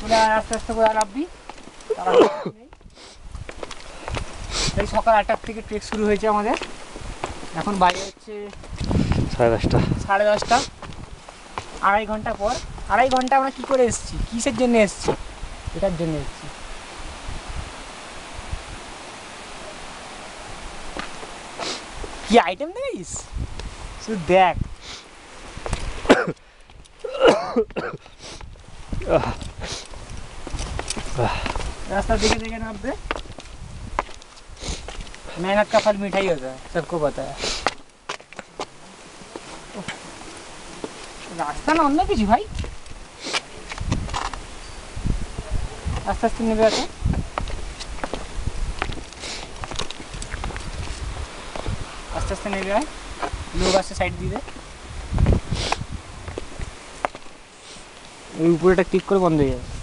চলে আস্তে আস্তে করে নামবি। এই সকাল 8টার থেকে ট্রেক শুরু হয়েছে আমাদের। এখন বাজে হচ্ছে 10:30। 10:30। 2.5 ঘন্টা পর। 2.5 ঘন্টা আমরা কী করে এসেছি, কিসের জন্য এসেছি? এটার জন্য এসেছি। কি আইটেম দেখিস, শুধু দেখ। रास्ता देखे देखे ना पे मेहनत का फल मीठा ही होता है, सबको पता है। रास्ता ना অন্য কিছু ভাই, আস্তে আস্তে নেমে আসো। আস্তে আস্তে নেমে আয়, লোক আসছে সাইড দিয়ে। ওই উপরেটা ক্লিক করে বন্ধ হয়ে যাবে।